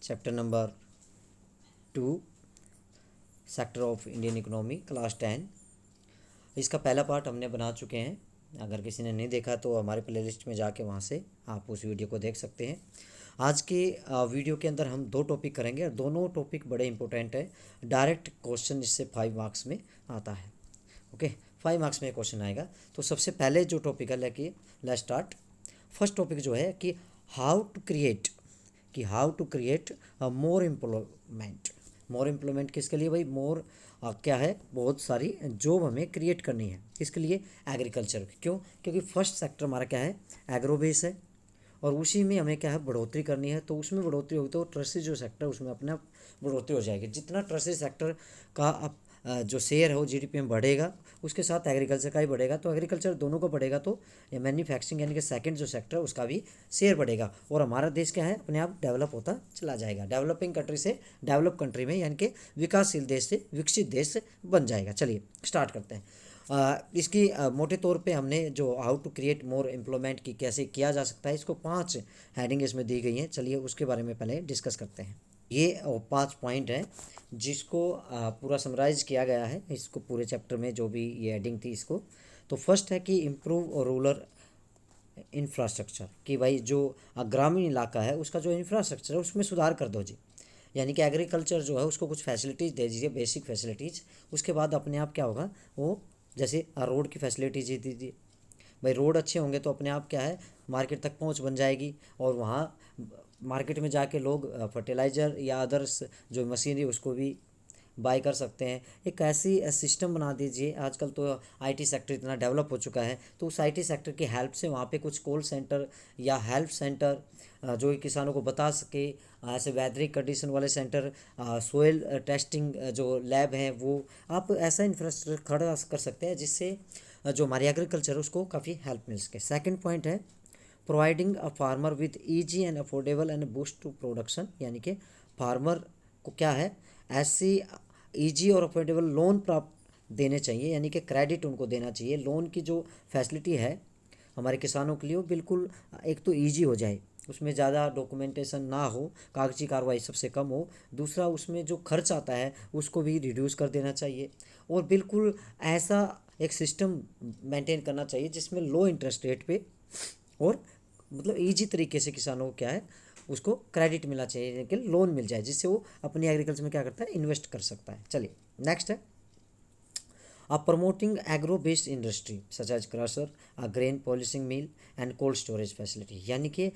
Chapter number 2 sector of Indian economy class 10। इसका पहला part हमने बना चुके हैं। अगर किसी ने नहीं देखा तो हमारे प्लेलिस्ट में जाके वहाँ से आप उस वीडियो को देख सकते हैं। आज के वीडियो के अंदर हम 2 टॉपिक करेंगे और दोनों टॉपिक बड़े इंपॉर्टेंट है। डायरेक्ट क्वेश्चन इससे 5 मार्क्स में आता है। ओके, 5 मार्क्स में क्वेश्चन आएगा। तो सबसे पहले जो टॉपिक है लेट्स स्टार्ट। फर्स्ट टॉपिक जो है कि how to create more employment. More employment किसके लिए भाई? मोर क्या है, बहुत सारी जॉब हमें क्रिएट करनी है। किसके लिए? एग्रीकल्चर। क्यों? क्योंकि फर्स्ट सेक्टर हमारा क्या है? एग्रो बेस है और उसी में हमें क्या है? बढ़ोतरी करनी है। तो उसमें बढ़ोतरी होगी तो ट्रस्टी जो सेक्टर उसमें अपने आप बढ़ोतरी हो जाएगी। जितना ट्रस्टी सेक्टर का अब जो शेयर है वो जीडीपी में बढ़ेगा, उसके साथ एग्रीकल्चर का ही बढ़ेगा। तो एग्रीकल्चर दोनों का बढ़ेगा तो ये मैन्युफैक्चरिंग यानी कि सेकंड जो सेक्टर उसका भी शेयर बढ़ेगा और हमारा देश क्या है? अपने आप डेवलप होता चला जाएगा। डेवलपिंग कंट्री से डेवलप कंट्री में यानी कि विकासशील देश से विकसित देश बन जाएगा। चलिए स्टार्ट करते हैं। इसकी मोटे तौर पे हमने जो how to create more employment की कैसे किया जा सकता है, इसको 5 हेडिंग इसमें दी गई हैं। चलिए उसके बारे में पहले डिस्कस करते हैं। ये 5 पॉइंट हैं जिसको पूरा समराइज किया गया है इसको पूरे चैप्टर में, जो भी ये हेडिंग थी इसको। तो फर्स्ट है कि इम्प्रूव रूरल इंफ्रास्ट्रक्चर, कि भाई जो ग्रामीण इलाका है उसका जो इंफ्रास्ट्रक्चर है उसमें सुधार कर दो जी। यानी कि एग्रीकल्चर जो है उसको कुछ फैसिलिटीज़ दे दीजिए, बेसिक फैसिलिटीज़। उसके बाद अपने आप क्या होगा, वो जैसे रोड की फैसिलिटीज दे दीजिए। भाई रोड अच्छे होंगे तो अपने आप क्या है? मार्केट तक पहुंच बन जाएगी और वहाँ मार्केट में जाके लोग फर्टिलाइज़र या अदर्स जो मशीनरी उसको भी बाय कर सकते हैं। एक ऐसी सिस्टम बना दीजिए। आजकल तो आईटी सेक्टर इतना डेवलप हो चुका है तो उस आईटी सेक्टर की हेल्प से वहाँ पे कुछ कॉल सेंटर या हेल्प सेंटर जो किसानों को बता सके, ऐसे वेदरिक कंडीशन वाले सेंटर, सोयल टेस्टिंग जो लैब हैं, वो आप ऐसा इंफ्रास्ट्रक्चर खड़ा कर सकते हैं जिससे जो हमारी एग्रीकल्चर है उसको काफ़ी हेल्प मिल सके। सेकेंड पॉइंट है providing a farmer with easy and affordable and boost to production. यानी कि फार्मर को क्या है? ऐसी ईजी और अफोर्डेबल लोन प्राप्त देने चाहिए, यानी कि क्रेडिट उनको देना चाहिए। लोन की जो फैसिलिटी है हमारे किसानों के लिए वो बिल्कुल एक तो ईजी हो जाए, उसमें ज़्यादा डॉक्यूमेंटेशन ना हो, कागजी कार्रवाई सबसे कम हो। दूसरा, उसमें जो खर्च आता है उसको भी रिड्यूस कर देना चाहिए और बिल्कुल ऐसा एक सिस्टम मेंटेन करना चाहिए जिसमें लो इंटरेस्ट रेट पे और मतलब ईजी तरीके से किसानों को क्या है? उसको क्रेडिट मिलना चाहिए, लेकिन लोन मिल जाए जिससे वो अपनी एग्रीकल्चर में क्या करता है? इन्वेस्ट कर सकता है। चलिए नेक्स्ट है promoting agro based industry such as crusher, grain polishing mill and cold storage facility. यानी कि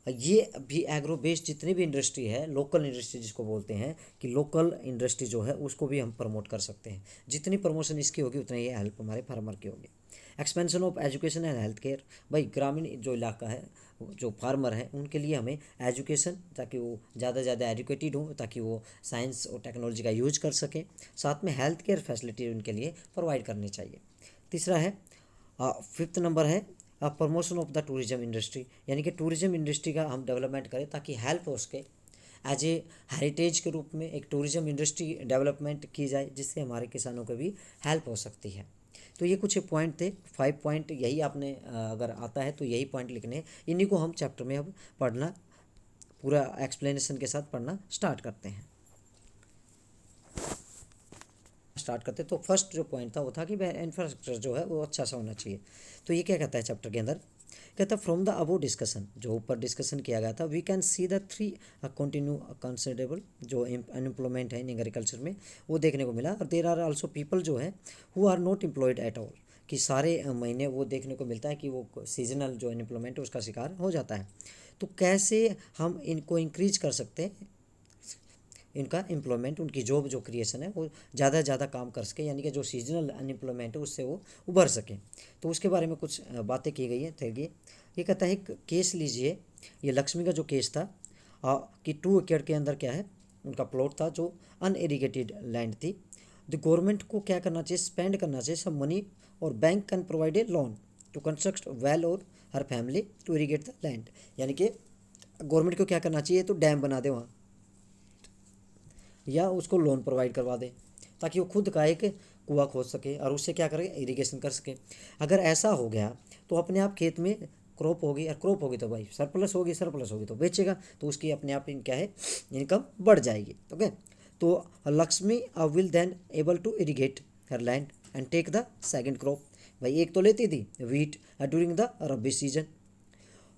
ये भी एग्रो बेस्ड जितनी भी इंडस्ट्री है, लोकल इंडस्ट्री जिसको बोलते हैं, कि लोकल इंडस्ट्री जो है उसको भी हम प्रमोट कर सकते हैं। जितनी प्रमोशन इसकी होगी उतनी ये हेल्प हमारे फार्मर की होगी। Expansion of education and health care. भाई ग्रामीण जो इलाका है, जो फार्मर है, उनके लिए हमें एजुकेशन, ताकि वो ज़्यादा से ज़्यादा एजुकेटेड हो, ताकि वो साइंस और टेक्नोलॉजी का यूज कर सकें। साथ में हेल्थ केयर फैसिलिटी उनके लिए प्रोवाइड करनी चाहिए। तीसरा है, फिफ्थ नंबर है promotion of the tourism industry. यानी कि टूरिज्म इंडस्ट्री का हम डेवलपमेंट करें ताकि हेल्प हो सके। एज ए हेरिटेज के रूप में एक टूरिज्म इंडस्ट्री डेवलपमेंट की जाए जिससे हमारे किसानों को भी हेल्प हो सकती है। तो ये कुछ पॉइंट थे, 5 पॉइंट। यही आपने अगर आता है तो यही पॉइंट लिखने हैं। इन्हीं को हम चैप्टर में अब पढ़ना, पूरा एक्सप्लेनेशन के साथ पढ़ना स्टार्ट करते हैं। तो फर्स्ट जो पॉइंट था वो था कि इंफ्रास्ट्रक्चर जो है वो अच्छा सा होना चाहिए। तो ये क्या कहता है चैप्टर के अंदर? कहता है फ्रॉम द अबो डिस्कशन, जो ऊपर डिस्कशन किया गया था, we can see the 3 continue considerable जो अनएम्प्लॉयमेंट है इन एग्रीकल्चर में वो देखने को मिला। और देर आर आल्सो पीपल जो है who are not employed at all, कि सारे महीने वो देखने को मिलता है कि वो सीजनल जो अनएम्प्लॉयमेंट है उसका शिकार हो जाता है। तो कैसे हम इनको इंक्रीज कर सकते हैं, इनका एम्प्लॉयमेंट, उनकी जॉब जो क्रिएशन है वो ज़्यादा से ज़्यादा काम कर सके, यानी कि जो सीजनल अनएम्प्लॉयमेंट है उससे वो उभर सके। तो उसके बारे में कुछ बातें की गई हैं। देखिए ये कहता है एक केस लीजिए, ये लक्ष्मी का जो केस था कि 2 एकड़ के अंदर क्या है उनका प्लॉट था जो अनइरीगेटेड लैंड थी। द गवर्नमेंट को क्या करना चाहिए? स्पेंड करना चाहिए सब मनी और bank can provide a loan to construct well और her family to irrigate the land. यानी कि गवर्नमेंट को क्या करना चाहिए? तो डैम बना दे वहाँ या उसको लोन प्रोवाइड करवा दें ताकि वो खुद का एक कुआं खोद सके और उससे क्या करे? इरिगेशन कर सके। अगर ऐसा हो गया तो अपने आप खेत में क्रॉप होगी, और क्रॉप होगी तो भाई सरप्लस होगी, सरप्लस होगी तो बेचेगा, तो उसकी अपने आप क्या है, इनकम बढ़ जाएगी। ओके, तो Lakshmi will then able to irrigate her land and take the second crop. भाई एक तो लेती थी wheat during the rabi season,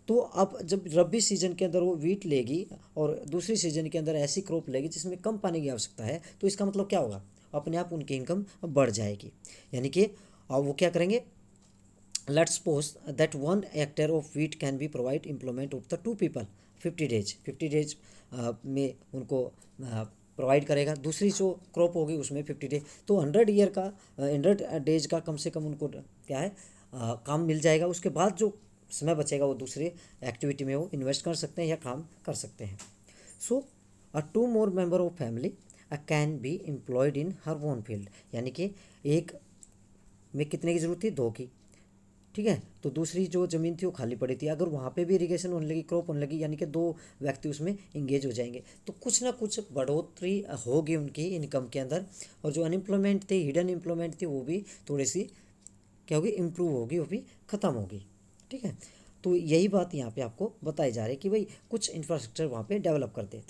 तो अब जब रबी सीजन के अंदर वो वीट लेगी और दूसरी सीजन के अंदर ऐसी क्रॉप लेगी जिसमें कम पानी की आवश्यकता है, तो इसका मतलब क्या होगा, अपने आप उनकी इनकम बढ़ जाएगी। यानी कि अब वो क्या करेंगे, let's suppose that 1 hectare of wheat can be provide employment of the 2 people 50 days में उनको प्रोवाइड करेगा। दूसरी जो क्रॉप होगी उसमें 50 डेज, तो 100 ईयर का 100 डेज का कम से कम उनको क्या है काम मिल जाएगा। उसके बाद जो समय बचेगा वो दूसरे एक्टिविटी में वो इन्वेस्ट कर सकते हैं या काम कर सकते हैं। सो 2 more member of family can be employed in her own field, यानी कि एक में कितने की ज़रूरत थी, 2 की, ठीक है, तो दूसरी जो ज़मीन थी वो खाली पड़ी थी, अगर वहाँ पे भी इरिगेशन होने लगी, क्रॉप होने लगी, यानी कि 2 व्यक्ति उसमें इंगेज हो जाएंगे, तो कुछ ना कुछ बढ़ोतरी होगी उनकी इनकम के अंदर, और जो अनएम्प्लॉयमेंट थी, हिडन एम्प्लॉयमेंट थी, वो भी थोड़ी सी क्या होगी, इम्प्रूव होगी, वो भी ख़त्म होगी। ठीक है, तो यही बात यहाँ पे आपको बताई जा रही है कि भाई कुछ इंफ्रास्ट्रक्चर वहाँ पे डेवलप कर दे।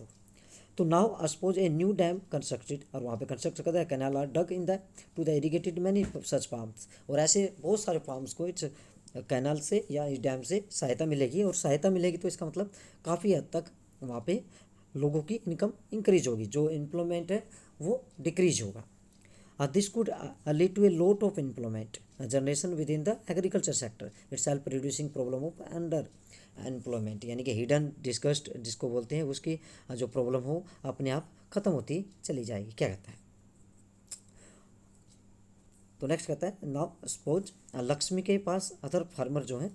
तो now suppose a new dam constructed, और वहाँ पे कंस्ट्रक्ट कर दिया, canal are dug in the to the irrigated many such farms, और ऐसे बहुत सारे फार्म्स को इस कैनाल से या इस डैम से सहायता मिलेगी, और सहायता मिलेगी तो इसका मतलब काफ़ी हद तक वहाँ पे लोगों की इनकम इंक्रीज होगी, जो एम्प्लॉयमेंट है वो डिक्रीज होगा। This could lead to a lot of employment generation within the agriculture sector itself, reducing problem of under employment, यानी कि हिडन डिस्कस्ड जिसको बोलते हैं, उसकी जो प्रॉब्लम हो अपने आप ख़त्म होती चली जाएगी। क्या कहता है, तो नेक्स्ट कहता है नाउ सपोज लक्ष्मी के पास अदर फार्मर जो हैं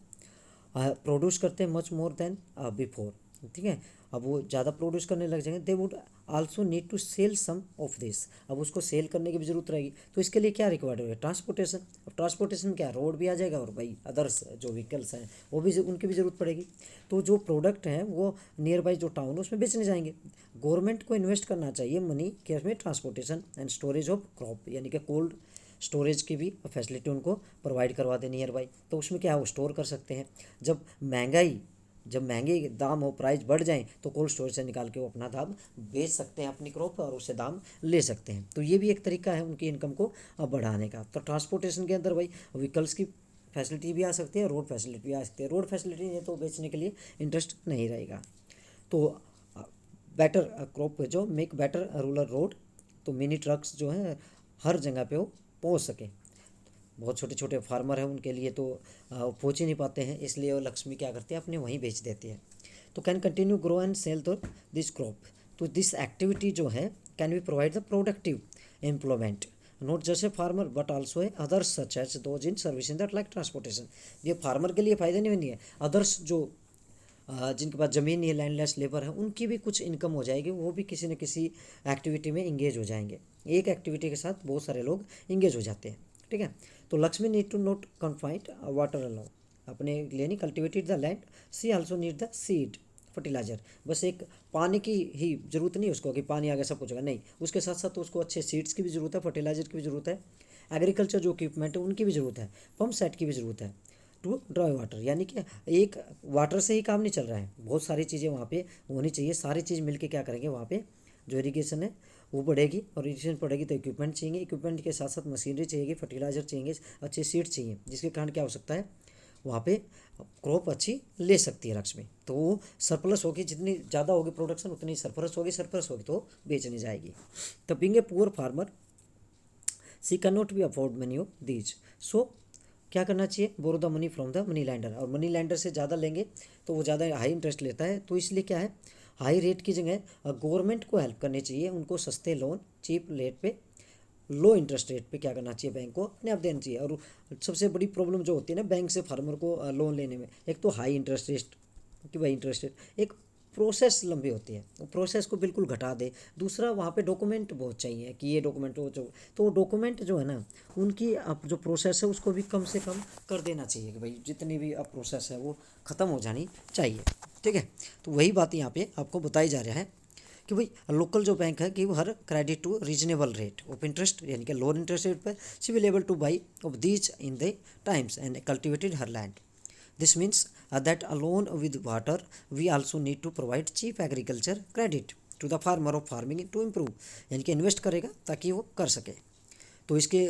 प्रोड्यूस करते हैं मच मोर देन बिफोर, ठीक है, अब वो ज़्यादा प्रोड्यूस करने लग जाएंगे, they would also need to sell some of this, अब उसको सेल करने की भी जरूरत रहेगी, तो इसके लिए क्या रिक्वायर्ड होगा, ट्रांसपोर्टेशन। अब ट्रांसपोर्टेशन क्या, रोड भी आ जाएगा, और भाई अदर्स जो व्हीकल्स हैं वो भी उनकी भी ज़रूरत पड़ेगी, तो जो प्रोडक्ट हैं वो नियर बाई जो टाउन है उसमें बेचने जाएंगे। गवर्नमेंट को इन्वेस्ट करना चाहिए मनी के उसमें transportation and storage of crop, यानी कि कोल्ड स्टोरेज की भी फैसिलिटी उनको प्रोवाइड करवा दें नियर बाई, तो उसमें क्या है वो स्टोर कर सकते हैं। जब महंगे दाम हो, प्राइस बढ़ जाए, तो कोल्ड स्टोरेज से निकाल के वो अपना दाम बेच सकते हैं अपनी क्रॉप, और उससे दाम ले सकते हैं, तो ये भी एक तरीका है उनकी इनकम को बढ़ाने का। तो ट्रांसपोर्टेशन के अंदर भाई व्हीकल्स की फैसिलिटी भी आ सकती है, रोड फैसिलिटी भी आ सकती है, रोड फैसिलिटी नहीं तो बेचने के लिए इंटरेस्ट नहीं रहेगा। तो बेटर क्रॉप जो मेक बेटर रूरल रोड, तो मिनी ट्रक्स जो हैं हर जगह पे वो पहुंच सके। बहुत छोटे छोटे फार्मर हैं उनके लिए तो पहुंच ही नहीं पाते हैं, इसलिए वो लक्ष्मी क्या करते हैं अपने वहीं बेच देती है। तो can continue grow and sell to this crop, तो दिस एक्टिविटी जो है can be provide the productive employment not just a farmer but also a others such as those in service in that like transportation. ये farmer के लिए फ़ायदा नहीं है, others जो जिनके पास ज़मीन नहीं है, लैंडलेस लेबर है, उनकी भी कुछ इनकम हो जाएगी, वो भी किसी न किसी एक्टिविटी में इंगेज हो जाएंगे। एक एक्टिविटी के साथ बहुत सारे लोग इंगेज हो जाते हैं। ठीक है, तो Lakshmi need to not confined water allow, अपने लिए नहीं, cultivated the land, she also need the seed fertiliser, बस एक पानी की ही ज़रूरत नहीं उसको कि पानी आ गया सब कुछ होगा, नहीं, उसके साथ साथ उसको अच्छे सीड्स की भी ज़रूरत है, फर्टिलाइजर की भी ज़रूरत है, एग्रीकल्चर जो इक्विपमेंट है उनकी भी ज़रूरत है, पंप सेट की भी ज़रूरत है टू ड्राई वाटर, यानी कि एक वाटर से ही काम नहीं चल रहा है, बहुत सारी चीज़ें वहाँ पे होनी चाहिए, सारी चीज़ मिलके क्या करेंगे वहाँ पे जो इरीगेशन है वो बढ़ेगी, और इरीगेशन बढ़ेगी तो इक्विपमेंट चाहिए, इक्विपमेंट के साथ साथ मशीनरी चाहिए, फर्टिलाइजर चाहिए, अच्छे सीड चाहिए, जिसके कारण क्या हो सकता है वहाँ पे क्रॉप अच्छी ले सकती है लक्ष्मी, तो वो सरप्लस होगी, जितनी ज़्यादा होगी प्रोडक्शन उतनी सरप्लस होगी तो बेचनी जाएगी। तो being a poor farmer she can not be afford money of these, so क्या करना चाहिए, borrow the money from the money lender, और मनी लैंडर से ज़्यादा लेंगे तो वो ज़्यादा हाई इंटरेस्ट लेता है, तो इसलिए क्या है हाई रेट की जगह गवर्नमेंट को हेल्प करनी चाहिए, उनको सस्ते लोन चीप रेट पे, लो इंटरेस्ट रेट पे क्या करना चाहिए, बैंक को अपने आप देना चाहिए। और सबसे बड़ी प्रॉब्लम जो होती है ना बैंक से फार्मर को लोन लेने में, एक तो हाई इंटरेस्ट रेट कि भाई इंटरेस्ट रेट, एक प्रोसेस लंबी होती है, वो प्रोसेस को बिल्कुल घटा दे, दूसरा वहाँ पे डॉक्यूमेंट बहुत चाहिए कि ये डॉक्यूमेंट वो जो, तो डॉक्यूमेंट जो है ना उनकी अब जो प्रोसेस है उसको भी कम से कम कर देना चाहिए कि भाई जितनी भी अब प्रोसेस है वो ख़त्म हो जानी चाहिए। ठीक है, तो वही बात यहाँ पे आपको बताई जा रहा है कि भाई लोकल जो बैंक है कि वो her credit to reasonable rate of interest, यानी कि लोअर इंटरेस्ट रेट पर she will able to buy of these in the times and cultivated her land. This means that alone with water we also need to provide cheap agriculture credit to the farmer of farming to improve, यानी कि invest करेगा ताकि वो कर सके। तो इसके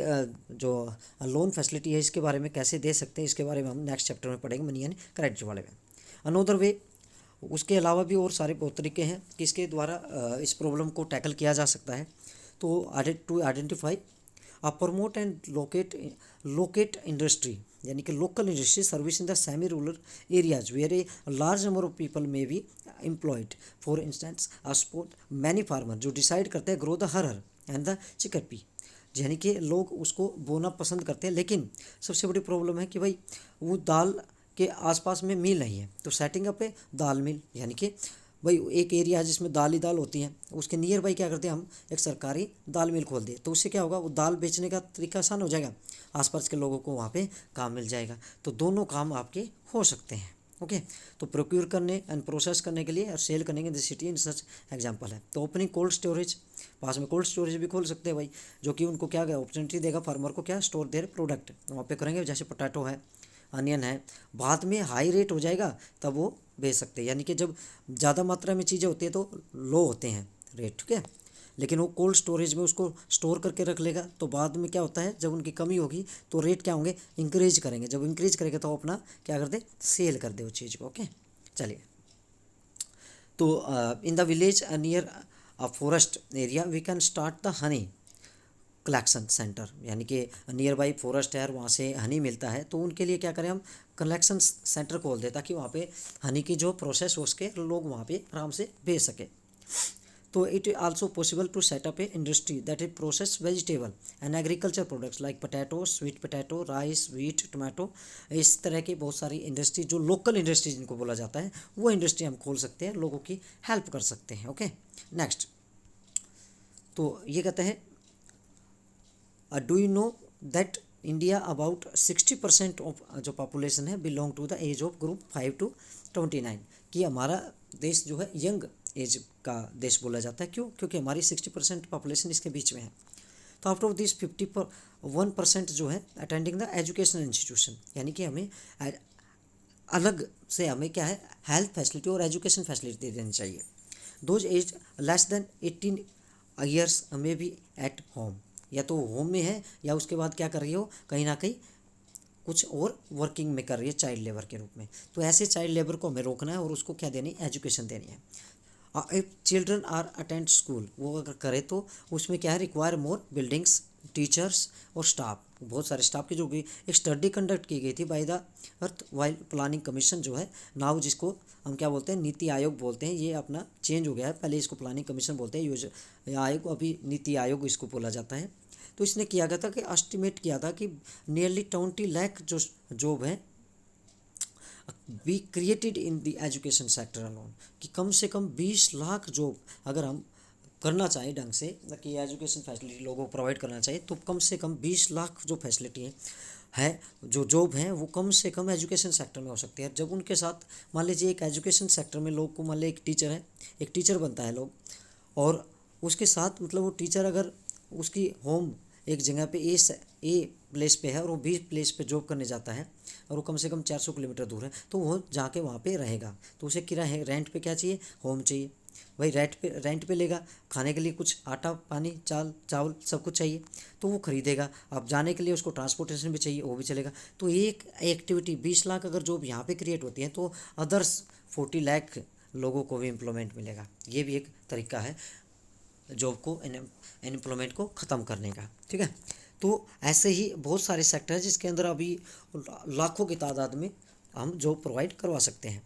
जो लोन फैसिलिटी है इसके बारे में कैसे दे सकते हैं इसके बारे में हम नेक्स्ट चैप्टर में पढ़ेंगे, मनी यानी क्रेडिट वाले में। अनोदर वे, उसके अलावा भी और सारे बहुत तरीके हैं कि इसके द्वारा इस प्रॉब्लम को टैकल किया जा सकता है। तो to identify promote and locate industry, यानी कि local industry service in the semi rural areas where a large number of people may be employed. For instance a support many farmer जो decide करते हैं grow the arhar and the chickpea, यानी कि लोग उसको बोना पसंद करते हैं, लेकिन सबसे बड़ी प्रॉब्लम है कि भाई वो दाल के आसपास में मिल नहीं है। तो सेटिंग अप है दाल मिल, यानी कि भाई एक एरिया है जिसमें दाल ही दाल होती है, उसके नियर बाई क्या करते हैं हम एक सरकारी दाल मिल खोल दिए, तो उससे क्या होगा वो दाल बेचने का तरीका आसान हो जाएगा, आसपास के लोगों को वहाँ पे काम मिल जाएगा। तो दोनों काम आपके हो सकते हैं। ओके, तो प्रोक्योर करने एंड प्रोसेस करने के लिए और सेल करने के सिटी इन सच एग्जांपल है। तो ओपनिंग कोल्ड स्टोरेज, पास में कोल्ड स्टोरेज भी खोल सकते हैं भाई, जो कि उनको क्या अपॉर्चुनिटी देगा फार्मर को क्या स्टोर देर प्रोडक्ट वहाँ पे करेंगे, जैसे पोटैटो है अनियन है, बाद में हाई रेट हो जाएगा तब वो बेच सकते हैं, यानी कि जब ज़्यादा मात्रा में चीज़ें होती है तो लो होते हैं रेट, ठीक है, लेकिन वो कोल्ड स्टोरेज में उसको स्टोर करके रख लेगा, तो बाद में क्या होता है जब उनकी कमी होगी तो रेट क्या होंगे इंक्रीज करेंगे, जब इंक्रीज करेंगे तो अपना क्या कर दे सेल कर दे उस चीज़ को। ओके, चलिए, तो in the village near a forest area we can start the honey collection centre, यानी कि नियर बाई फॉरेस्ट है और वहाँ से हनी मिलता है, तो उनके लिए क्या करें हम कलेक्शन सेंटर खोल दें ताकि वहाँ पे हनी की जो प्रोसेस हो सके लोग वहाँ पे आराम से भेज सके। तो it also possible to setup a industry that is process vegetable and agriculture products like potato, sweet potato, rice, wheat, tomato, इस तरह की बहुत सारी इंडस्ट्री जो लोकल इंडस्ट्री जिनको बोला जाता है वो इंडस्ट्री हम खोल सकते हैं, लोगों की हेल्प कर सकते हैं। ओके, नेक्स्ट, तो ये कहते हैं do you know that India about 60% of जो पॉपुलेशन है belong to the age of group 5 to 29, कि हमारा देश जो है यंग एज का देश बोला जाता है। क्यों? क्योंकि हमारी 60% पॉपुलेशन इसके बीच में है। तो आउट ऑफ दिस 51% जो है अटेंडिंग द एजुकेशनल इंस्टीट्यूशन, यानी कि हमें अलग से हमें क्या है हेल्थ फैसिलिटी और एजुकेशन फैसिलिटी देनी चाहिए। Those age less than 18 years may be at home, या तो होम में है या उसके बाद क्या कर रही हो कहीं ना कहीं कुछ और वर्किंग में कर रही है चाइल्ड लेबर के रूप में। तो ऐसे चाइल्ड लेबर को हमें रोकना है और उसको क्या देनी एजुकेशन देनी है। If children are attend school, वो अगर करे तो उसमें क्या है रिक्वायर मोर बिल्डिंग्स, टीचर्स और स्टाफ, बहुत सारे स्टाफ की जो भी एक स्टडी कंडक्ट की गई थी by the earth while planning commission जो है नाउ, जिसको हम क्या बोलते हैं नीति आयोग बोलते हैं, ये अपना चेंज हो गया है, पहले इसको प्लानिंग कमीशन बोलते हैं योजना आयोग, अभी नीति आयोग इसको बोला जाता है। तो इसने किया गया था कि एस्टिमेट किया था कि नियरली 20 लाख जो जॉब है be created in the education sector alone, कि कम से कम 20 लाख जॉब अगर हम करना चाहें ढंग से कि एजुकेशन फैसिलिटी लोगों को प्रोवाइड करना चाहिए, तो कम से कम 20 लाख जो फैसिलिटी है जो जॉब हैं वो कम से कम एजुकेशन सेक्टर में हो सकती है। जब उनके साथ मान लीजिए एक एजुकेशन सेक्टर में लोग को मान लीजिए एक टीचर है, एक टीचर बनता है लोग, और उसके साथ मतलब वो टीचर अगर उसकी होम एक जगह पे ए प्लेस पे है और वो बी प्लेस पे जॉब करने जाता है और वो कम से कम 400 किलोमीटर दूर है, तो वो जाके वहाँ पे रहेगा, तो उसे किराए रेंट पे क्या चाहिए होम चाहिए भाई, रेंट पे लेगा, खाने के लिए कुछ आटा पानी चावल सब कुछ चाहिए तो वो खरीदेगा, अब जाने के लिए उसको ट्रांसपोर्टेशन भी चाहिए वो भी चलेगा। तो एक एक्टिविटी 20 लाख अगर जॉब यहाँ पे क्रिएट होती है तो अदर्स 40 लाख लोगों को भी एम्प्लॉयमेंट मिलेगा। ये भी एक तरीका है जॉब को अनएम्प्लॉयमेंट को ख़त्म करने का, ठीक है। तो ऐसे ही बहुत सारे सेक्टर हैं जिसके अंदर अभी लाखों की तादाद में हम जॉब प्रोवाइड करवा सकते हैं।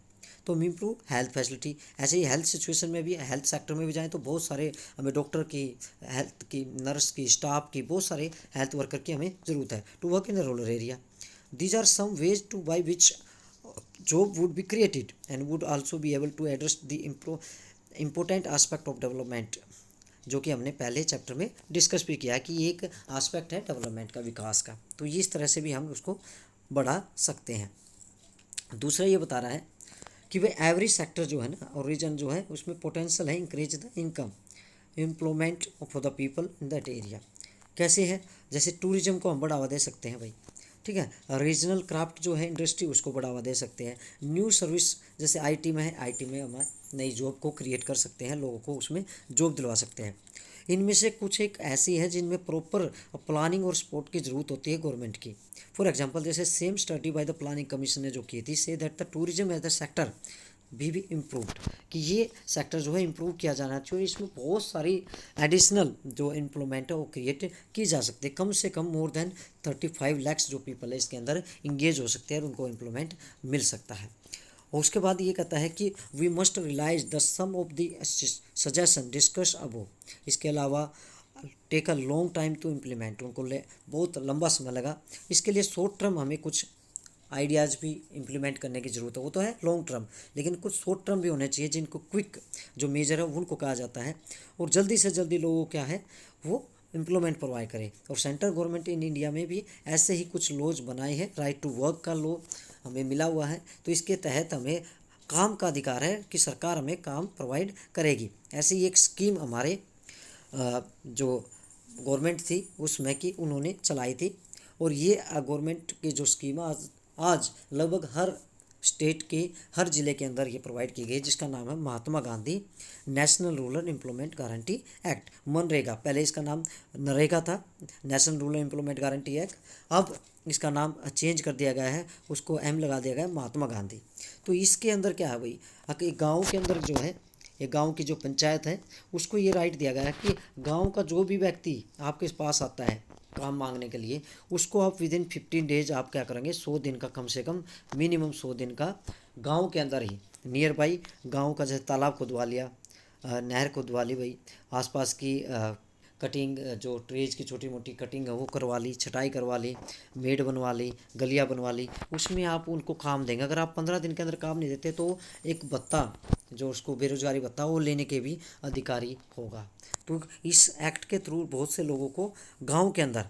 तो इम्प्रूव हेल्थ फैसिलिटी, ऐसे ही हेल्थ सिचुएशन में भी हेल्थ सेक्टर में भी जाएँ तो बहुत सारे हमें डॉक्टर की, हेल्थ की, नर्स की, स्टाफ की, बहुत सारे हेल्थ वर्कर की हमें ज़रूरत है to work in the rural area. These are some ways to by which job would be created and would also be able to address the important aspect of development, जो कि हमने पहले chapter में discuss भी किया है कि एक एस्पेक्ट है डेवलपमेंट का, विकास का। तो इस तरह से भी हम उसको बढ़ा सकते हैं। दूसरा ये बता रहा है कि भाई एवरेज सेक्टर जो है ना और रीजन जो है उसमें पोटेंशियल है increase the income employment for the people in that area. कैसे है? जैसे टूरिज्म को हम बढ़ावा दे सकते हैं भाई, ठीक है। रीजनल क्राफ्ट जो है इंडस्ट्री, उसको बढ़ावा दे सकते हैं। न्यू सर्विस जैसे आईटी में है, आईटी में हम नई जॉब को क्रिएट कर सकते हैं, लोगों को उसमें जॉब दिलवा सकते हैं। इनमें से कुछ एक ऐसी है जिनमें प्रॉपर प्लानिंग और सपोर्ट की ज़रूरत होती है गवर्नमेंट की। फॉर एग्जांपल, जैसे same study by the planning commission ने जो की थी, say that the tourism as the sector भी इम्प्रूव्ड, कि ये सेक्टर जो है इम्प्रूव किया जाना चाहिए। इसमें बहुत सारी एडिशनल जो एम्प्लॉयमेंट है वो क्रिएट की जा सकती है। कम से कम मोर देन 35 लैक्स जो पीपल है इसके अंदर इंगेज हो सकते हैं और उनको एम्प्लॉयमेंट मिल सकता है। और उसके बाद ये कहता है कि we must realise the sum of the suggestion discuss above. इसके अलावा take a long time to implement, उनको बहुत लंबा समय लगा। इसके लिए शॉर्ट टर्म हमें कुछ आइडियाज़ भी इम्प्लीमेंट करने की ज़रूरत है। वो तो है लॉन्ग टर्म, लेकिन कुछ शॉर्ट टर्म भी होने चाहिए जिनको क्विक जो मेजर है उनको कहा जाता है, और जल्दी से जल्दी लोगों को क्या है वो एम्प्लॉयमेंट प्रोवाइड करे। और सेंट्रल गवर्नमेंट इन इंडिया में भी ऐसे ही कुछ लॉज बनाए हैं। राइट टू वर्क का लॉ हमें मिला हुआ है, तो इसके तहत हमें काम का अधिकार है कि सरकार हमें काम प्रोवाइड करेगी। ऐसी ही एक स्कीम हमारे जो गवर्नमेंट थी उसमें कि उन्होंने चलाई थी, और ये गवर्नमेंट की जो स्कीम आज लगभग हर स्टेट के हर ज़िले के अंदर ये प्रोवाइड की गई, जिसका नाम है Mahatma Gandhi national rural employment guarantee act, MNREGA. पहले इसका नाम नरेगा था, national rural employment guarantee act. अब इसका नाम चेंज कर दिया गया है, उसको एम लगा दिया गया है महात्मा गांधी। तो इसके अंदर क्या है भाई, एक गाँव के अंदर जो है, ये गांव की जो पंचायत है उसको ये राइट दिया गया है कि गांव का जो भी व्यक्ति आपके पास आता है काम मांगने के लिए, उसको आप विद इन 15 डेज आप क्या करेंगे, 100 दिन का, कम से कम मिनिमम 100 दिन का गांव के अंदर ही नियर बाई गांव का जैसे तालाब खुदवा लिया, नहर खुदवा ली भाई, आसपास की कटिंग जो ट्रीज की छोटी मोटी कटिंग है वो करवा ली, छटाई करवा ली, मेड बनवा ली, गलियाँ बनवा ली, उसमें आप उनको काम देंगे। अगर आप 15 दिन के अंदर काम नहीं देते तो एक भत्ता जो उसको बेरोजगारी भत्ता वो लेने के भी अधिकारी होगा। तो इस एक्ट के थ्रू बहुत से लोगों को गांव के अंदर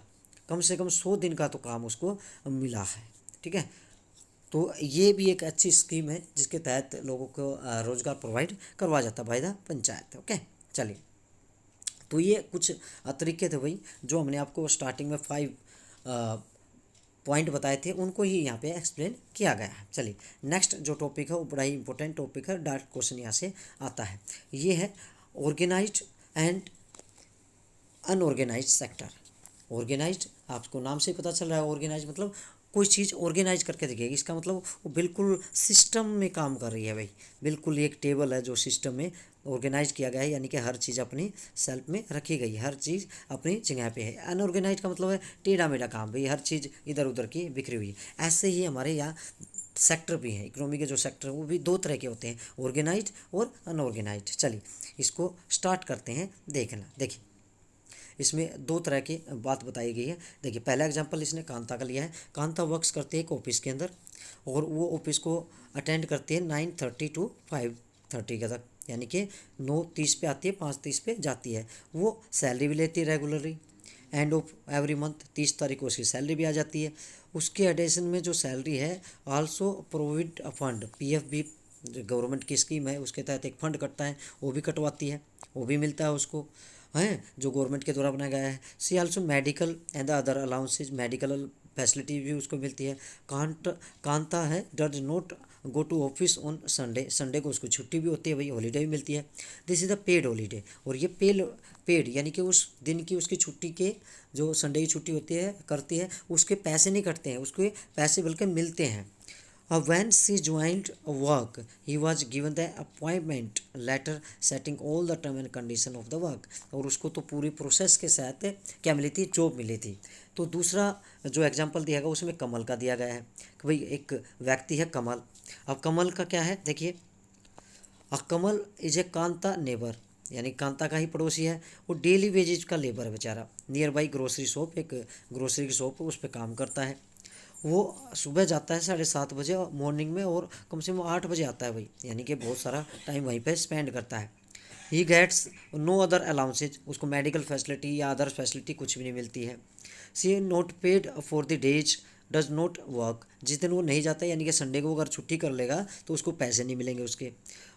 कम से कम 100 दिन का तो काम उसको मिला है। ठीक है, तो ये भी एक अच्छी स्कीम है जिसके तहत लोगों को रोज़गार प्रोवाइड करवा जाता है बाय द पंचायत। ओके, चलिए, तो ये कुछ तरीके थे भाई जो हमने आपको स्टार्टिंग में 5 पॉइंट बताए थे, उनको ही यहाँ पे एक्सप्लेन किया गया है। चलिए, नेक्स्ट जो टॉपिक है वो बड़ा ही इंपॉर्टेंट टॉपिक है, डायरेक्ट क्वेश्चन यहाँ से आता है। ये है organised and unorganised sector. Organised आपको नाम से पता चल रहा है, ऑर्गेनाइज मतलब कोई चीज़ ऑर्गेनाइज करके दिखेगी, इसका मतलब वो बिल्कुल सिस्टम में काम कर रही है भाई। बिल्कुल एक टेबल है जो सिस्टम में ऑर्गेनाइज किया गया है, यानी कि हर चीज़ अपनी सेल्फ में रखी गई है, हर चीज़ अपनी जगह पे है। अनऑर्गेनाइज का मतलब है टेढ़ा मेढ़ा काम भाई, हर चीज़ इधर उधर की बिखरी हुई है। ऐसे ही हमारे यहाँ सेक्टर भी हैं, इकोनॉमी के जो सेक्टर वो भी 2 तरह के होते हैं, ऑर्गेनाइज्ड और अनऑर्गेनाइज्ड। चलिए इसको स्टार्ट करते हैं देखना। देखिए, इसमें 2 तरह की बात बताई गई है। देखिए, पहला एग्जांपल इसने कांता का लिया है। कांता वर्क्स करते हैं एक ऑफिस के अंदर, और वो ऑफिस को अटेंड करते हैं 9:30 to 5:30 के तक, यानी कि 9:30 पे आती है, 5:30 पे जाती है। वो सैलरी भी लेती है regularly, end of every month 30 तारीख को उसकी सैलरी भी आ जाती है। उसके एडिशन में जो सैलरी है आल्सो प्रोविड फंड, PF भी गवर्नमेंट की स्कीम है, उसके तहत एक फंड कटता है, वो भी कटवाती है, वो भी मिलता है उसको, हैं जो गवर्नमेंट के द्वारा बनाया गया है। She also medical and the other allowances, medical facility भी उसको मिलती है। कांता है does not go to office on Sunday, Sunday को उसको छुट्टी भी होती है भाई, हॉलीडे भी मिलती है। This is the paid holiday, और ये पेड यानी कि उस दिन की उसकी छुट्टी के जो संडे की छुट्टी होती है करती है उसके पैसे नहीं कटते हैं, उसके पैसे बल्कि मिलते हैं। When she joined work, he was given the appointment letter setting all the term and condition of the work, और उसको तो पूरी प्रोसेस के साथ क्या मिली थी, जॉब मिली थी। तो दूसरा जो एग्जांपल दिया गया उसमें कमल का दिया गया है कि भाई एक व्यक्ति है कमल। अब कमल का क्या है, देखिए, कमल इज ए कांता नेबर, यानी कांता का ही पड़ोसी है। वो डेली वेजेज का लेबर है बेचारा, नियर बाई ग्रोसरी शॉप, एक ग्रोसरी की शॉप उस पर काम करता है। वो सुबह जाता है 7:30 बजे मॉर्निंग में, और कम से कम 8 बजे आता है भाई, यानी कि बहुत सारा टाइम वहीं पे स्पेंड करता है। He gets no other allowances, उसको मेडिकल फैसिलिटी या अदर फैसिलिटी कुछ भी नहीं मिलती है। She not paid for the days does not work, जिस दिन वो नहीं जाता यानी कि संडे को अगर छुट्टी कर लेगा तो उसको पैसे नहीं मिलेंगे उसके।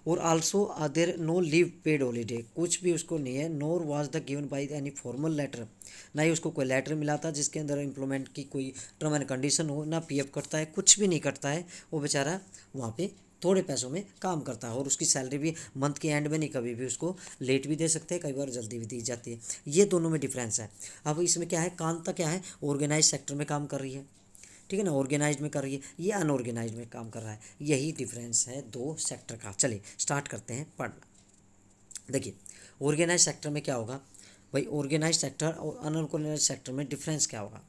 और also there no leave paid holiday, कुछ भी उसको नहीं है। Nor was the given by any formal letter, ना ही उसको कोई लेटर मिला था जिसके अंदर एम्प्लॉयमेंट की कोई टर्म एंड कंडीशन हो, ना पीएफ कटता है, कुछ भी नहीं कटता है। वो बेचारा वहाँ पे थोड़े पैसों में काम करता है और उसकी सैलरी भी मंथ के एंड में नहीं, कभी भी उसको लेट भी दे सकते हैं, कई बार जल्दी भी दी जाती है। ये दोनों में डिफरेंस है। अब इसमें क्या है, कांता क्या है, ऑर्गेनाइज सेक्टर में काम कर रही है, ठीक है ना, ऑर्गेनाइज में कर रही है, ये अनऑर्गेनाइज में काम कर रहा है। यही डिफरेंस है दो सेक्टर का। चलिए स्टार्ट करते हैं पढ़ना। देखिए ऑर्गेनाइज सेक्टर में क्या होगा भाई, ऑर्गेनाइज सेक्टर और अनऑर्गेनाइज सेक्टर में डिफरेंस क्या होगा।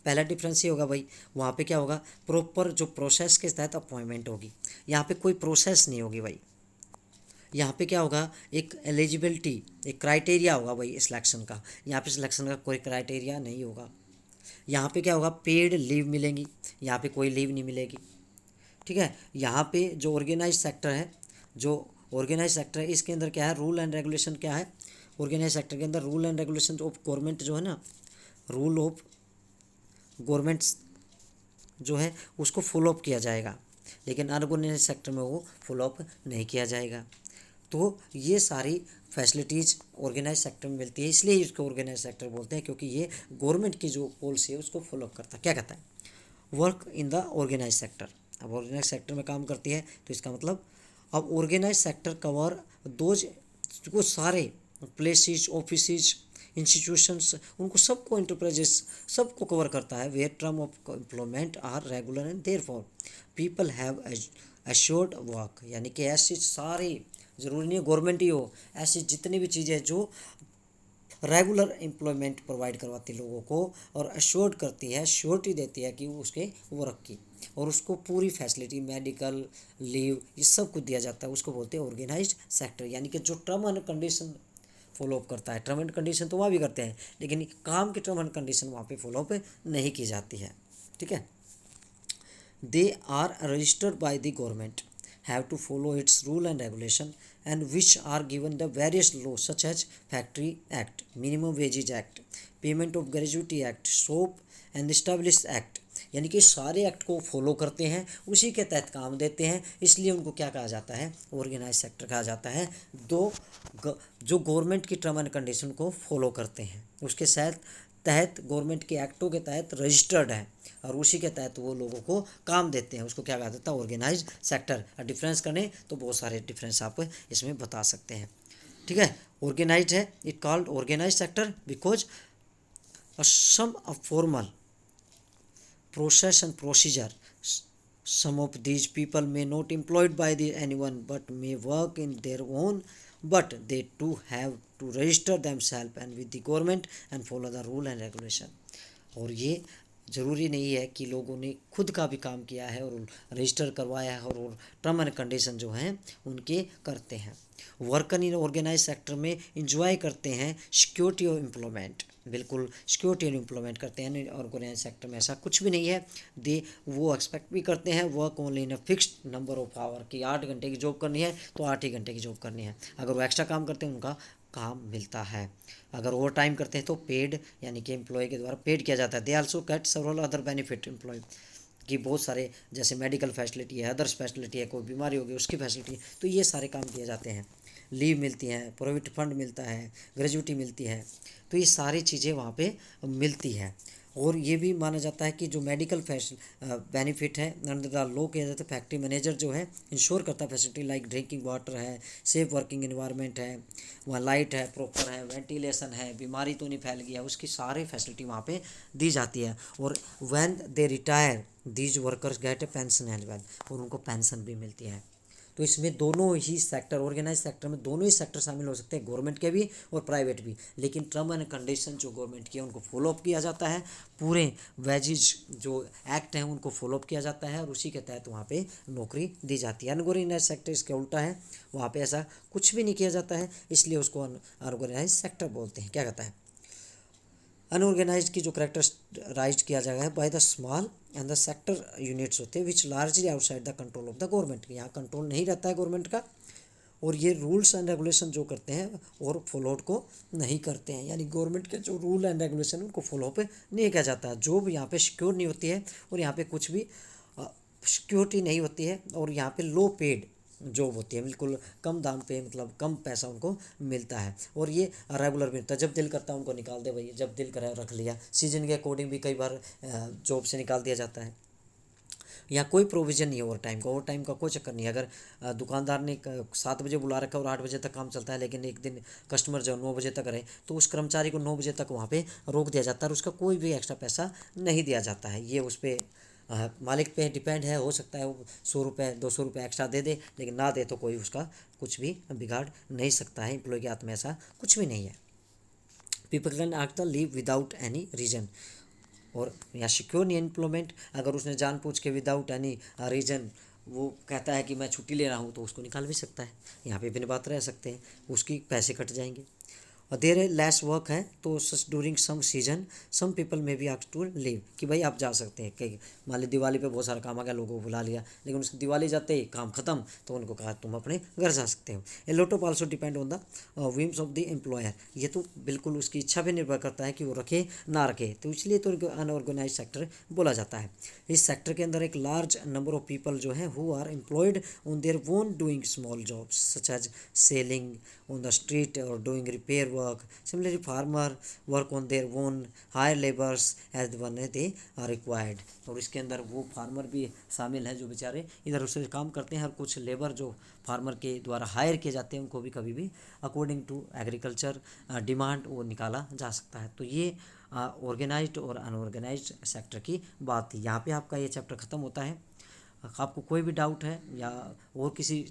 पहला डिफरेंस ये होगा भाई, वहाँ पे क्या होगा, प्रॉपर जो प्रोसेस के तहत अपॉइंटमेंट होगी। यहाँ पे कोई प्रोसेस नहीं होगी भाई। यहाँ पे क्या होगा, एक एलिजिबिलिटी, एक क्राइटेरिया होगा भाई सिलेक्शन का। यहाँ पे सिलेक्शन का कोई क्राइटेरिया नहीं होगा। यहाँ पे क्या होगा, पेड लीव मिलेंगी, यहाँ पे कोई लीव नहीं मिलेगी, ठीक है। यहाँ पे जो ऑर्गेनाइज सेक्टर है, जो ऑर्गेनाइज सेक्टर है इसके अंदर क्या है, रूल एंड रेगुलेशन क्या है, ऑर्गेनाइज सेक्टर के अंदर rule and regulation of government जो है ना, रूल ऑफ गवर्नमेंट जो है उसको फॉलोअप किया जाएगा, लेकिन अनऑर्गेनाइज सेक्टर में वो फॉलोअप नहीं किया जाएगा। तो ये सारी फैसिलिटीज़ ऑर्गेनाइज सेक्टर में मिलती है, इसलिए इसको ऑर्गेनाइज सेक्टर बोलते हैं, क्योंकि ये गवर्नमेंट की जो पॉलिसी है उसको फॉलोअप करता है। क्या कहता है, work in the organise sector. अब ऑर्गेनाइज सेक्टर में काम करती है तो इसका मतलब, अब ऑर्गेनाइज सेक्टर कवर दोज, वो सारे प्लेसेस, ऑफिसेज, इंस्टीट्यूशंस, उनको सबको, इंटरप्राइजेस सबको कवर करता है। Where term of employment are regular and therefore people have assured work, यानी कि ऐसी सारी, ज़रूरी नहीं है गवर्नमेंट ही हो, ऐसी जितनी भी चीज़ें जो रेगुलर एम्प्लॉयमेंट प्रोवाइड करवाती है लोगों को और एश्योर्ड करती है, श्योरिटी देती है कि उसके वर्क की, और उसको पूरी फैसिलिटी, मेडिकल लीव, ये सब कुछ दिया जाता है, उसको बोलते हैं ऑर्गेनाइज्ड सेक्टर। यानी कि जो टर्म एंड कंडीशन फॉलोअप करता है, टर्म एंड कंडीशन तो वहाँ भी करते हैं, लेकिन काम की टर्म एंड कंडीशन वहाँ पे फॉलोअप नहीं की जाती है, ठीक है। They are registered by the government, have to follow its rule and regulation, and which are given the various laws such as Factory Act, Minimum Wages Act, Payment of Gratuity Act, SOAP and Established Act। यानी कि सारे act को follow करते हैं, उसी के तहत काम देते हैं, इसलिए उनको क्या कहा जाता है, ऑर्गेनाइज सेक्टर कहा जाता है। जो गवर्नमेंट की टर्म एंड कंडीशन को फॉलो करते हैं, उसके तहत गवर्नमेंट के एक्टों के तहत रजिस्टर्ड है, और उसी के तहत वो लोगों को काम देते हैं, उसको क्या कहा जाता है, ऑर्गेनाइज सेक्टर। डिफरेंस करने तो बहुत सारे डिफरेंस आप इसमें बता सकते हैं, ठीक है। ऑर्गेनाइज है, it called organise sector because some formal process and procedure, some of these people may not employed by anyone but may work in their own, but they too have to register themselves and with the government and follow the rule and regulation। और ये ज़रूरी नहीं है कि लोगों ने खुद का भी काम किया है और रजिस्टर करवाया है और टर्म एंड कंडीशन जो हैं उनके करते हैं। वर्कर इन ऑर्गेनाइज सेक्टर में इंजॉय करते हैं सिक्योरिटी ऑफ एम्प्लॉयमेंट, बिल्कुल सिक्योरिटी ऑफ एम्प्लॉयमेंट करते हैं। ऑर्गेनाइज सेक्टर में ऐसा कुछ भी नहीं है। वो एक्सपेक्ट भी करते हैं work only in a fixed number of hour, कि 8 घंटे की जॉब करनी है तो 8 ही घंटे की जॉब करनी है। अगर वो एक्स्ट्रा काम करते हैं उनका काम मिलता है। अगर ओवर टाइम करते हैं तो पेड, यानी कि एम्प्लॉय के द्वारा पेड किया जाता है। They also get several other benefit employ की, बहुत सारे जैसे मेडिकल फैसिलिटी है, अदर्स फैसिलिटी है, कोई बीमारी होगी उसकी फैसिलिटी है, तो ये सारे काम किए जाते हैं। लीव मिलती हैं, प्रोविडेंट फंड मिलता है, ग्रेजुटी मिलती है, तो ये सारी चीज़ें वहाँ पे मिलती है। और ये भी माना जाता है कि जो मेडिकल बेनिफिट है अंडर द लॉ किया जाता है, फैक्ट्री मैनेजर जो है इंश्योर करता है फैसिलिटी लाइक ड्रिंकिंग वाटर है, सेफ वर्किंग एनवायरनमेंट है, वहाँ लाइट है, प्रॉपर है, वेंटिलेशन है, बीमारी तो नहीं फैल गया, उसकी सारी फैसिलिटी वहाँ पे दी जाती है। और when they retire these workers get a pension as well, और उनको पेंशन भी मिलती है। तो इसमें दोनों ही सेक्टर, ऑर्गेनाइज सेक्टर में दोनों ही सेक्टर शामिल हो सकते हैं, गवर्नमेंट के भी और प्राइवेट भी, लेकिन टर्म एंड कंडीशन जो गवर्नमेंट की है उनको फॉलोअप किया जाता है, पूरे वेजेज जो एक्ट हैं उनको फॉलोअप किया जाता है, और उसी के तहत वहाँ पे नौकरी दी जाती है। अनऑर्गेनाइज सेक्टर इसके उल्टा है, वहाँ पे ऐसा कुछ भी नहीं किया जाता है, इसलिए उसको अनऑर्गेनाइज सेक्टर बोलते हैं। क्या कहता है, अनऑर्गेनाइज की जो करेक्टराइज किया जाएगा है by the small and the sector units होते हैं which largely outside the control of the government. यहाँ कंट्रोल नहीं रहता है गवर्नमेंट का, और ये रूल्स एंड रेगुलेशन जो करते हैं और फॉलो आउट को नहीं करते हैं, यानी गवर्नमेंट के जो रूल एंड रेगुलेशन उनको फॉलो अप नहीं किया जाता है। जॉब यहाँ पे सिक्योर नहीं होती है और यहाँ पे कुछ भी सिक्योरिटी नहीं होती है और यहाँ पे लो पेड जॉब होती है, बिल्कुल कम दाम पे, मतलब कम पैसा उनको मिलता है और ये रेगुलर मिलता है। जब दिल करता है उनको निकाल दे भाई, जब दिल करा रख लिया। सीजन के अकॉर्डिंग भी कई बार जॉब से निकाल दिया जाता है। यहाँ कोई प्रोविज़न नहीं है ओवर टाइम का, ओवर टाइम का कोई चक्कर नहीं है। अगर दुकानदार ने 7 बजे बुला रखा है और 8 बजे तक काम चलता है, लेकिन एक दिन कस्टमर जो 9 बजे तक रहे, तो उस कर्मचारी को 9 बजे तक वहाँ पे रोक दिया जाता है और उसका कोई भी एक्स्ट्रा पैसा नहीं दिया जाता है। ये उस पर मालिक पे डिपेंड है। हो सकता है वो 100 रुपये 200 रुपये एक्स्ट्रा दे दे, लेकिन ना दे तो कोई उसका कुछ भी बिगाड़ नहीं सकता है। एम्प्लॉय के हाथ में ऐसा कुछ भी नहीं है। People can ask the leave without any reason, और यहाँ सिक्योर नहीं एम्प्लॉयमेंट। अगर उसने जानबूझ के विदाउट एनी रीज़न वो कहता है कि मैं छुट्टी ले रहा हूँ, तो उसको निकाल भी सकता है। यहाँ पे बिन बात रह सकते हैं, उसकी पैसे कट जाएंगे। और देर लेस वर्क है तो during some season some people may be asked to leave, कि भाई आप जा सकते हैं। कई मान ली दिवाली पे बहुत सारा काम आ गया, लोगों को बुला लिया, लेकिन उसकी दिवाली जाते ही काम खत्म, तो उनको कहा तुम अपने घर जा सकते हो। A lot of also depend on the whims of the employer. ये तो बिल्कुल उसकी इच्छा पे निर्भर करता है कि वो रखे ना रखे, तो इसलिए तो अनऑर्गेनाइज सेक्टर बोला जाता है। इस सेक्टर के अंदर एक लार्ज नंबर ऑफ पीपल जो हैं who are employed on their own doing small jobs such as selling on the street or doing repair work. Similarly, farmer work on their own, hire laborers as the one they are required. और इसके अंदर वो farmer भी शामिल हैं जो बेचारे इधर उधर काम करते हैं, और कुछ लेबर जो फार्मर के द्वारा हायर किए जाते हैं उनको भी कभी भी अकॉर्डिंग टू एग्रीकल्चर डिमांड वो निकाला जा सकता है। तो ये ऑर्गेनाइज्ड और अनऑर्गेनाइज्ड सेक्टर की बात थी। यहाँ पे आपका ये चैप्टर ख़त्म होता है। आपको कोई भी डाउट है या और किसी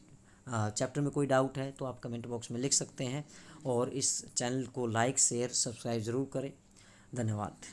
चैप्टर में कोई डाउट है तो आप कमेंट बॉक्स में लिख सकते हैं, और इस चैनल को लाइक शेयर सब्सक्राइब ज़रूर करें। धन्यवाद।